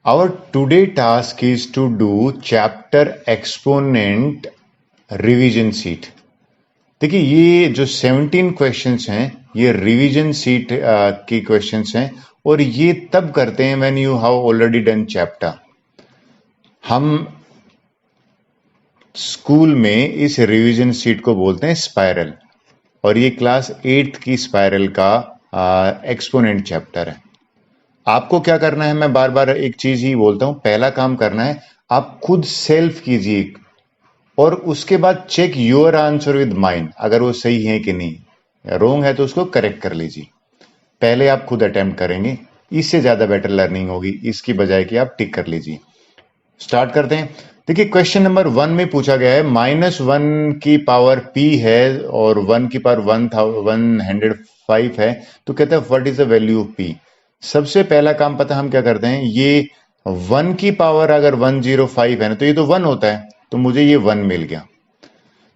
Our today task is to do chapter exponent revision sheet. देखिए ये जो 17 questions हैं ये रिवीजन सीट की क्वेश्चंस हैं और ये तब करते हैं when you have already done chapter. हम स्कूल में इस रिवीजन सीट को बोलते हैं स्पाइरल और ये क्लास 8th की स्पाइरल का एक्सपोनेंट चैप्टर है। आपको क्या करना है, मैं बार बार एक चीज ही बोलता हूं, पहला काम करना है आप खुद सेल्फ कीजिए और उसके बाद check your answer with mind, अगर वो सही है कि नहीं, रोंग है तो उसको करेक्ट कर लीजिए। पहले आप खुद अटेम्प्ट करेंगे, इससे ज्यादा बेटर लर्निंग होगी इसकी बजाय कि आप टिक कर लीजिए। स्टार्ट करते हैं। देखिए क्वेश्चन नंबर 1 में पूछा गया है -1 की पावर p है और 1 की पावर 105 है, तो कहता है what is the value of p। सबसे पहला काम पता हम क्या करते हैं, ये 1 की पावर अगर 105 है ना तो ये तो 1 होता है, तो मुझे ये 1 मिल गया।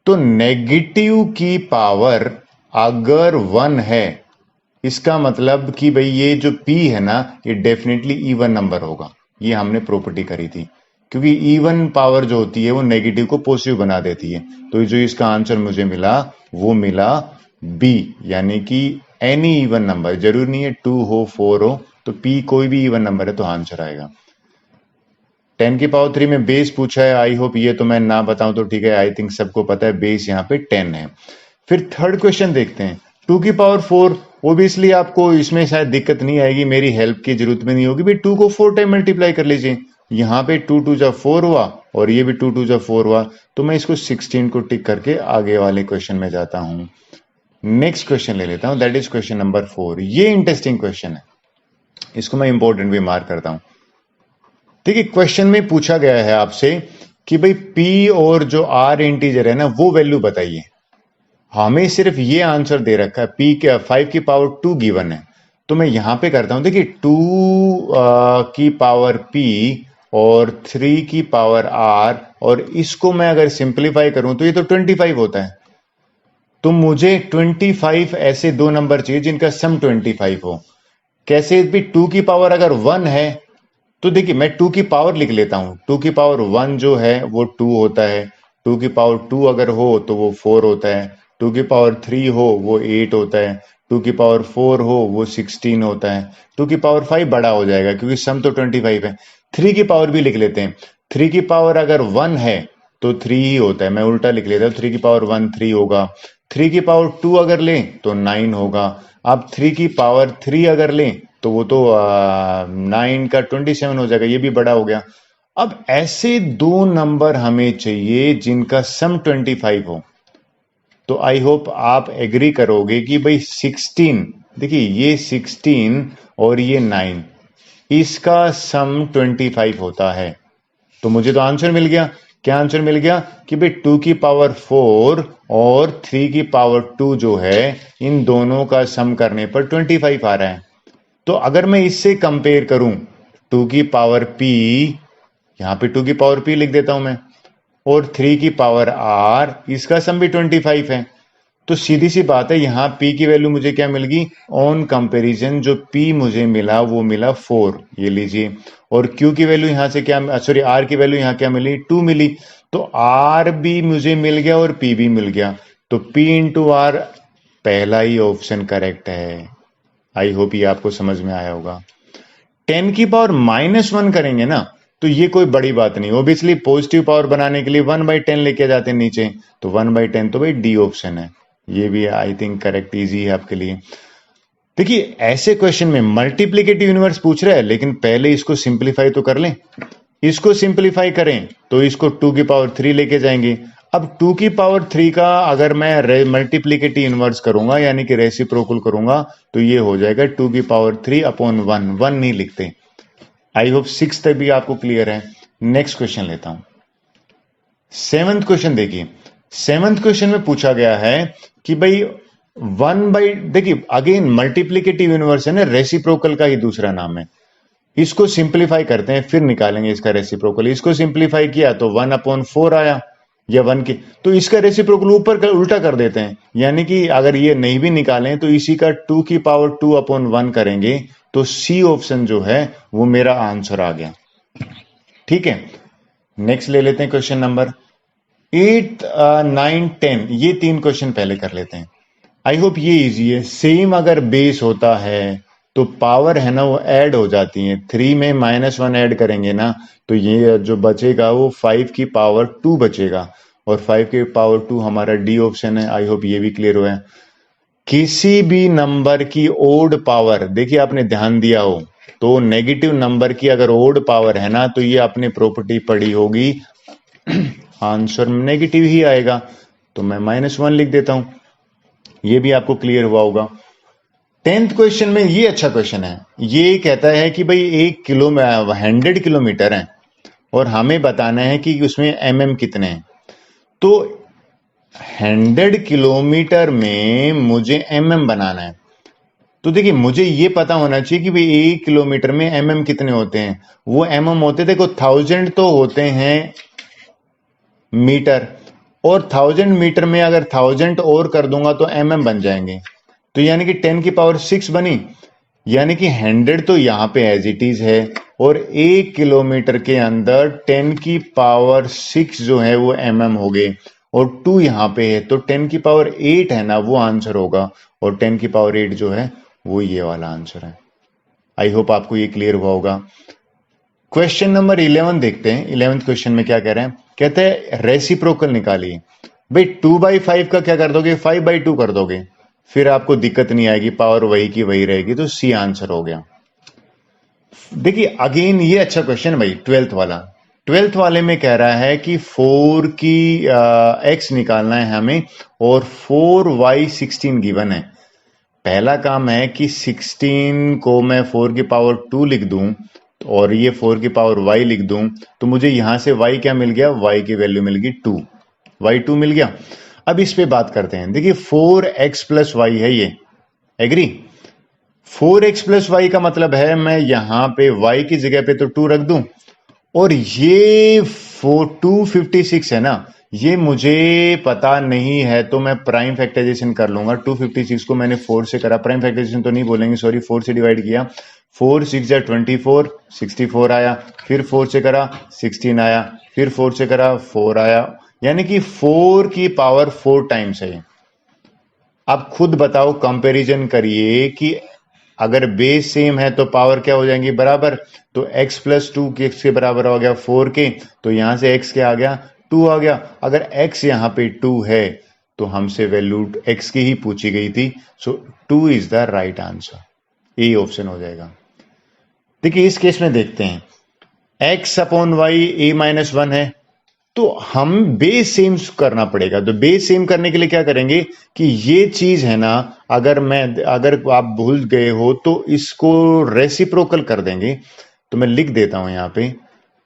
तो नेगेटिव की पावर अगर 1 है इसका मतलब कि भाई ये जो p है ना ये डेफिनेटली इवन नंबर होगा। ये हमने प्रॉपर्टी करी थी, क्योंकि इवन पावर जो होती है वो नेगेटिव को पॉजिटिव बना देती है। तो जो इसका आंसर मुझे मिला वो मिला b, यानी कि एनी इवन नंबर, जरूरी नहीं है 2 हो 4 हो, तो p कोई भी इवन नंबर है तो आंसर आएगा। 10 की पावर 3 में बेस पूछा है, आई होप ये तो मैं ना बताऊं तो ठीक है, आई थिंक सबको पता है बेस यहाँ पे 10 है। फिर थर्ड क्वेश्चन देखते हैं, 2 की पावर 4, ओबियसली आपको इसमें शायद दिक्कत नहीं आएगी, मेरी हेल्प की जरूरत भी नहीं होगी, भाई 2 को 4 टाइम मल्टीप्लाई कर लीजिए। यहाँ पे 2 2 जा 4 हुआ और ये भी 2 2 जा 4 हुआ, तो मैं इसको 16 को टिक करके आगे वाले क्वेश्चन में जाता हूं। नेक्स्ट क्वेश्चन ले लेता हूं, दैट इज क्वेश्चन नंबर 4। ये इंटरेस्टिंग क्वेश्चन है, इसको मैं इंपॉर्टेंट भी मार्क करता हूं। देखिए क्वेश्चन में पूछा गया है आपसे कि भाई p और जो r इंटीजर है ना वो वैल्यू बताइए। हमें सिर्फ ये आंसर दे रखा है, p के 5 की पावर 2 गिवन है, तो मैं यहां पे करता हूं। देखिए 2 की पावर p और 3 की पावर r, और इसको मैं अगर सिंप्लीफाई करूं तो ये तो 25 होता है। तो मुझे 25 ऐसे दो नंबर चाहिए जिनका सम 25 हो। कैसे भी 2 की पावर अगर 1 है तो देखिए मैं 2 की पावर लिख लेता हूं। 2 की पावर 1 जो है वो 2 होता है, 2 की पावर 2 अगर हो तो वो 4 होता है, 2 की पावर 3 हो वो 8 होता है, 2 की पावर 4 हो वो 16 होता है, 2 की पावर 5 बड़ा हो जाएगा क्योंकि सम तो 25 है। 3 की पावर भी लिख लेते हैं, 3 की पावर अगर 1 है तो 3 ही होता है, मैं उल्टा लिख लेता हूं, 3 की पावर 1 3 होगा, 3 की पावर 2 अगर लें तो 9 होगा। अब 3 की पावर 3 अगर लें तो वो तो 9 का 27 हो जाएगा, ये भी बड़ा हो गया। अब ऐसे दो नंबर हमें चाहिए जिनका सम 25 हो। तो आई होप आप एग्री करोगे कि भाई 16, देखिए ये 16 और ये 9, इसका सम 25 होता है। तो मुझे तो आंसर मिल गया। क्या आंसर मिल गया कि भाई 2 की पावर 4 और 3 की पावर 2 जो है इन दोनों का सम करने पर 25 आ रहा है। तो अगर मैं इससे कंपेयर करूं 2 की पावर p, यहां पे 2 की पावर p लिख देता हूं मैं, और 3 की पावर r, इसका सम भी 25 है। तो सीधी सी बात है, यहां p की वैल्यू मुझे क्या मिल गई, ऑन कंपैरिजन जो p मुझे मिला वो मिला 4, ये लीजिए। और q की वैल्यू यहां से क्या, सॉरी r की वैल्यू यहां क्या मिली, 2 मिली। तो r भी मुझे मिल गया और p भी मिल गया, तो p इंटू r पहला ही ऑप्शन करेक्ट है। आई होप ये आपको समझ में आया होगा। 10 की पावर -1 करेंगे ना तो ये कोई बड़ी बात नहीं, ओबियसली पॉजिटिव पावर बनाने के लिए 1/10 लेके जाते हैं नीचे, तो 1/10 तो भाई डी ऑप्शन है, ये भी आई थिंक करेक्ट, इजी है आपके लिए। देखिए ऐसे क्वेश्चन में मल्टीप्लिकेटिव यूनिवर्स पूछ रहा है, लेकिन पहले इसको सिंप्लीफाई तो कर लें। इसको सिंप्लीफाई करें तो इसको 2 की पावर 3 लेके जाएंगे। अब 2 की पावर 3 का अगर मैं मल्टीप्लिकेटिव इनवर्स करूंगा यानी कि रेसिप्रोकल करूंगा तो ये हो जाएगा 2 की पावर 3 अपॉन 1, 1 नहीं लिखते। आई होप 6 तक भी आपको क्लियर है। नेक्स्ट क्वेश्चन लेता हूं, 7th क्वेश्चन देखिए। 7th क्वेश्चन में पूछा गया है कि भाई देखिए अगेन मल्टीप्लिकेटिव इनवर्स है ना, रेसिप्रोकल का ही दूसरा नाम है। इसको सिंप्लीफाई करते हैं फिर निकालेंगे इसका रेसिप्रोकल। इसको सिंप्लीफाई किया तो 1/4 आया, या 1 की, तो इसका रेसिप्रोकल ऊपर का उल्टा कर देते हैं, यानी कि अगर ये नहीं भी निकालें तो इसी का 2 की पावर 2/1 करेंगे, तो सी ऑप्शन जो है वो मेरा आंसर आ गया। ठीक है, नेक्स्ट ले लेते हैं क्वेश्चन नंबर 8, 9, 10। ये 3 क्वेश्चन पहले कर लेते हैं। आई होप ये इजी है। सेम अगर बेस होता है तो पावर है ना वो ऐड हो जाती है। 3 में -1 ऐड करेंगे ना तो ये जो बचेगा वो 5 की पावर 2 बचेगा, और 5 की पावर 2 हमारा डी ऑप्शन है। आई होप ये भी क्लियर हुआ है। किसी भी नंबर की ओड पावर, देखिए आपने ध्यान दिया हो तो नेगेटिव नंबर की अगर ओड पावर है ना तो ये आपने प्रॉपर्टी पढ़ी होगी, आंसर नेगेटिव ही आएगा। तो मैं -1 लिख देता हूं, ये भी आपको क्लियर हुआ होगा। 10th क्वेश्चन में ये अच्छा क्वेश्चन है। ये कहता है कि भाई 100 किलोमीटर है और हमें बताना है कि उसमें mm कितने हैं। तो 100 किलोमीटर में मुझे mm बनाना है। तो देखिए मुझे ये पता होना चाहिए कि भाई 1 किलोमीटर में mm कितने होते हैं। वो mm होते, देखो 1000 तो होते हैं मीटर, और 1000 मीटर में अगर 1000 और कर दूंगा तो mm बन जाएंगे। तो यानी कि 10 की पावर 6 बनी, यानी कि 100 तो यहां पे एज इट इज है, और 1 किलोमीटर के अंदर 10 की पावर 6 जो है वो mm हो गए, और 2 यहां पे है तो 10 की पावर 8 है ना वो आंसर होगा, और 10 की पावर 8 जो है वो ये वाला आंसर है। आई होप आपको ये क्लियर हुआ होगा। क्वेश्चन नंबर 11 देखते हैं। 11th क्वेश्चन में क्या कह रहे हैं, कहते हैं रेसिप्रोकल निकालिए। भाई 2/5 का क्या कर दोगे, 5/2 कर दोगे, फिर आपको दिक्कत नहीं आएगी, पावर वही की वही रहेगी। तो सी आंसर हो गया। देखिए अगेन ये अच्छा क्वेश्चन है भाई, 12th वाला। 12th वाले में कह रहा है कि 4 की x निकालना है हमें, और 4y16 गिवन है। पहला काम है कि 16 को मैं 4 की पावर 2 लिख दूं, और ये 4 की पावर y लिख दूं, तो मुझे यहां से y क्या मिल गया, y की वैल्यू मिल गई 2, y2 मिल गया। अब इस पे बात करते हैं। देखिए 4x प्लस y है ये, एग्री। 4x प्लस y का मतलब है मैं यहां पे y की जगह पे तो 2 रख दूं, और ये 256 है ना, ये मुझे पता नहीं है तो मैं प्राइम फैक्टराइजेशन कर लूंगा। 256 को मैंने 4 से करा, प्राइम फैक्टराइजेशन तो नहीं बोलेंगे, सॉरी, 4 से डिवाइड किया। 4 6 जा 24, 64 आया, फिर 4 से करा 16 आया, फिर 4 से करा 4 आया, यानी कि 4 की पावर 4 टाइम्स है। आप खुद बताओ, कंपैरिजन करिए कि अगर बेस सेम है तो पावर क्या हो जाएंगी, बराबर। तो x प्लस 2 के बराबर हो गया 4 के, तो यहां से x क्या आ गया, 2 आ गया। अगर x यहां पे 2 है तो हमसे वैल्यू x की ही पूछी गई थी, सो 2 is the right answer, A option हो जाएगा। देखिए इस केस में देखते हैं, x अपॉन वाई a-1 है, तो हम बेस सेम करना पड़ेगा। तो बेस सेम करने के लिए क्या करेंगे कि ये चीज है ना, अगर आप भूल गए हो तो इसको रेसिप्रोकल कर देंगे। तो मैं लिख देता हूं यहां पे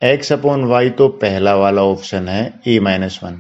x अपॉन वाई, तो पहला वाला ऑप्शन है a-1,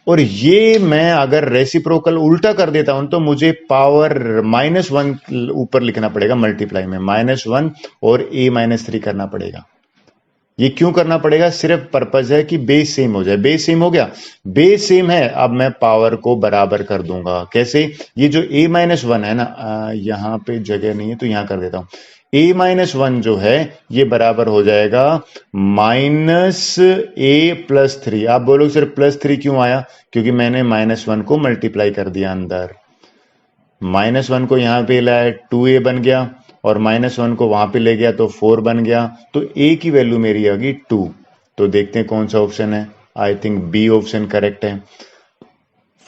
और ये मैं अगर रेसिप्रोकल उल्टा कर देता हूं तो मुझे पावर -1 ऊपर लिखना पड़ेगा, मल्टीप्लाई में -1 और a-3 करना पड़ेगा। ये क्यों करना पड़ेगा, सिर्फ पर्पज है कि बेस सेम हो जाए। बेस सेम हो गया, बेस सेम है, अब मैं पावर को बराबर कर दूंगा। कैसे, ये जो a-1 है ना, यहां पे जगह नहीं है तो यहां कर देता हूं। a-1 जो है ये बराबर हो जाएगा -a+3। आप बोलोगे सिर्फ +3 क्यों आया, क्योंकि मैंने -1 को मल्टीप्लाई कर दिया अंदर। -1 को यहां पे लाया 2a बन गया, और -1 को वहां पे ले गया तो 4 बन गया, तो a की वैल्यू मेरी आ गई 2। तो देखते हैं कौन सा ऑप्शन है, I think B option correct है।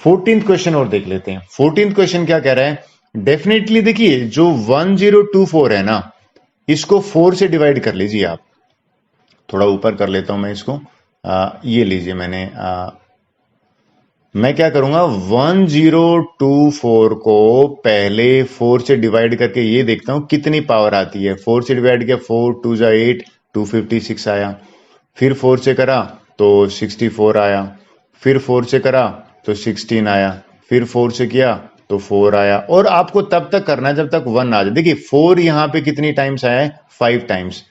14th क्वेश्चन और देख लेते हैं। 14th क्वेश्चन क्या कह रहा है, डेफिनेटली देखिए जो 1024 है ना, इसको 4 से डिवाइड कर लीजिए आप। थोड़ा ऊपर कर लेता हूं मैं इसको, ये लीजिए मैंने, मैं क्या करूंगा 1024 को पहले 4 से डिवाइड करके ये देखता हूं कितनी पावर आती है। 4 से डिवाइड किया, 4 2 जा 8, 256 आया। फिर 4 से करा तो 64 आया, फिर 4 से करा तो 16 आया, फिर 4 से किया तो 4 आया। और आपको तब तक करना है जब तक 1 आ जाए। देखिए 4 यहां पे कितनी टाइम्स आया है, 5 टाइम्स।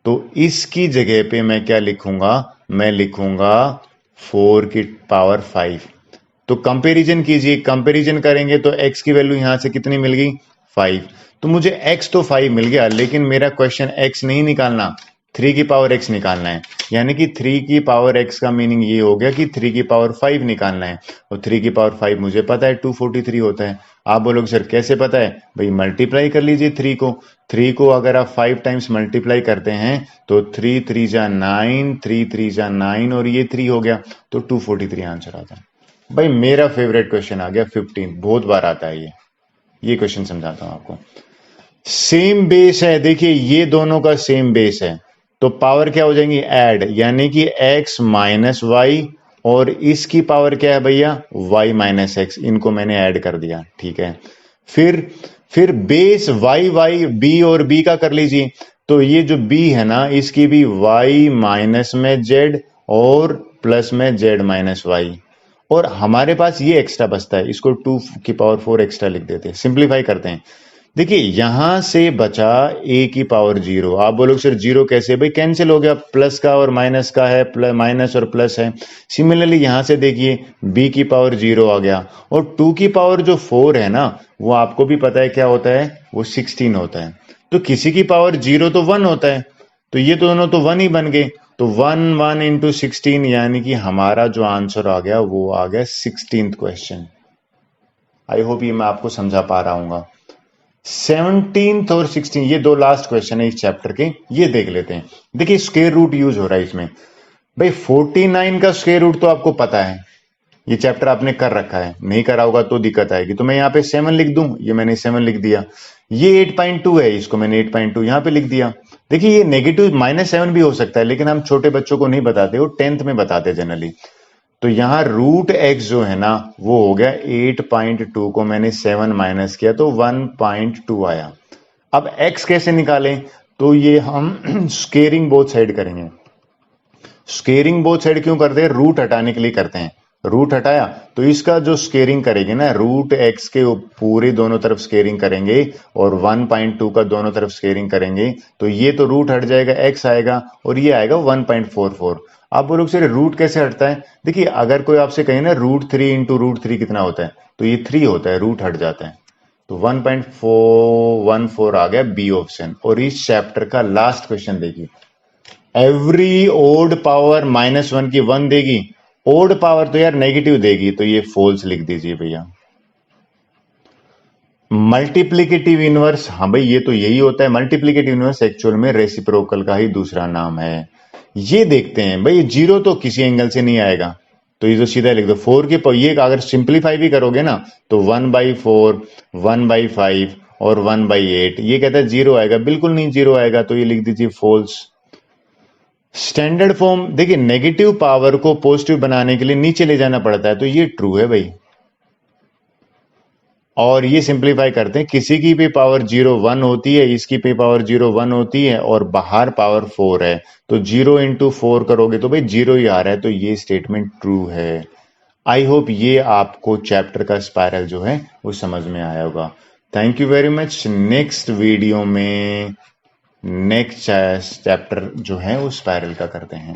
तो इसकी जगह पे मैं क्या लिखूंगा, मैं लिखूंगा 4 की पावर 5। तो कंपैरिजन कीजिए, कंपैरिजन करेंगे तो x की वैल्यू यहां से कितनी मिल गई, 5। तो मुझे x तो 5 मिल गया, लेकिन मेरा क्वेश्चन x नहीं निकालना, 3 की पावर x निकालना है, यानी कि 3 की पावर x का मीनिंग ये हो गया कि 3 की पावर 5 निकालना है, और 3 की पावर 5 मुझे पता है 243 होता है। आप बोलोगे सर कैसे पता है? भाई मल्टीप्लाई कर लीजिए 3 को अगर आप 5 टाइम्स मल्टीप्लाई करते हैं तो 3 3 जा 9, 3 3 जा 9 और ये 3 हो गया, तो 243 आंसर आता है। भाई मेरा फेवरेट क्वेश्चन आ गया 15, बहुत बार आता है ये क्वेश्चन समझाता हूं आपको। सेम बेस है, देखिए ये दोनों का सेम बेस है, तो पावर क्या हो जाएंगी? ऐड, यानी कि x माइनस वाई, और इसकी पावर क्या है भैया? y माइनस एक्स, इनको मैंने ऐड कर दिया, ठीक है। फिर बेस y b और b का कर लीजिए, तो ये जो b है ना, इसकी भी y माइनस में z और प्लस में z माइनस वाई, और हमारे पास ये एक्स्ट्रा बचता है, इसको 2 की पावर 4 एक्स्ट्रा लिख देते हैं, सिंप्लीफाई करते हैं। देखिए यहां से बचा a की पावर 0। आप बोलोगे सर 0 कैसे? भाई कैंसिल हो गया, प्लस का और माइनस का है, माइनस और प्लस है। सिमिलरली यहां से देखिए b की पावर 0 आ गया, और 2 की पावर जो 4 है ना, वो आपको भी पता है क्या होता है, वो 16 होता है। तो किसी की पावर 0 तो 1 होता है, तो ये दोनों तो 1 ही बन गए, तो 1 1 इंटू 16, यानी कि हमारा जो आंसर आ गया वो आ गया 16th क्वेश्चन। आई होप ये मैं आपको समझा पा रहा हूँ। 17th और 16, ये दो लास्ट क्वेश्चन है इस चैप्टर के, ये देख लेते हैं। देखिए स्क्वायर रूट यूज हो रहा है इसमें। भाई 49 का स्क्वायर रूट तो आपको पता है, ये चैप्टर आपने कर रखा है, नहीं करा होगा तो दिक्कत आएगी। तो मैं यहाँ पे 7 लिख दूं, ये मैंने 7 लिख दिया। ये 8.2 है, इसको मैंने 8.2 यहाँ पे लिख दिया। देखिए ये नेगेटिव -7 भी हो सकता है, लेकिन हम छोटे बच्चों को नहीं बताते, वो 10th में बताते जनरली। तो यहां रूट एक्स जो है ना, वो हो गया 8.2 को मैंने 7 माइनस किया तो 1.2 आया। अब एक्स कैसे निकालें? तो ये हम स्केयरिंग बोथ साइड करेंगे। स्केयरिंग बोथ साइड क्यों करते हैं? रूट हटाने के लिए करते हैं। रूट हटाया तो इसका जो स्केयरिंग करेंगे ना, रूट एक्स के पूरे दोनों तरफ स्केयरिंग करेंगे और 1.2 का दोनों तरफ स्केयरिंग करेंगे, तो ये तो रूट हट जाएगा, एक्स आएगा और ये आएगा 1.44। आप बोलोगे सर रूट कैसे हटता है? देखिए अगर कोई आपसे कहे ना √3 इंटू √3 कितना होता है, तो ये 3 होता है, रूट हट जाता है। तो 1.414 आ गया बी ऑप्शन। और इस चैप्टर का लास्ट क्वेश्चन देखिए, एवरी ओड पावर -1 की 1 देगी, ओड पावर तो यार नेगेटिव देगी, तो ये फॉल्स लिख दीजिए भैया। मल्टीप्लिकेटिव इनवर्स, हाँ भाई ये तो यही होता है, मल्टीप्लिकेटिव इनवर्स एक्चुअल में रेसिप्रोकल का ही दूसरा नाम है। ये देखते हैं भाई, जीरो तो किसी एंगल से नहीं आएगा, तो ये तो सीधा लिख दो। 4 के ये अगर सिंप्लीफाई भी करोगे ना, तो 1/4, 1/5 और 1/8, ये कहता है 0 आएगा, बिल्कुल नहीं 0 आएगा, तो ये लिख दीजिए फॉल्स। स्टैंडर्ड फॉर्म देखिए, नेगेटिव पावर को पॉजिटिव बनाने के लिए नीचे ले जाना पड़ता है, तो ये ट्रू है भाई। और ये सिंप्लीफाई करते हैं, किसी की भी पावर 0 1 होती है, इसकी भी पावर 0 1 होती है, और बाहर पावर 4 है, तो 0 इंटू 4 करोगे तो भाई 0 ही आ रहा है, तो ये स्टेटमेंट ट्रू है। आई होप ये आपको चैप्टर का स्पाइरल जो है वो समझ में आया होगा। Thank you very much. Next video में नेक्स्ट चैप्टर जो है वो स्पाइरल का करते हैं।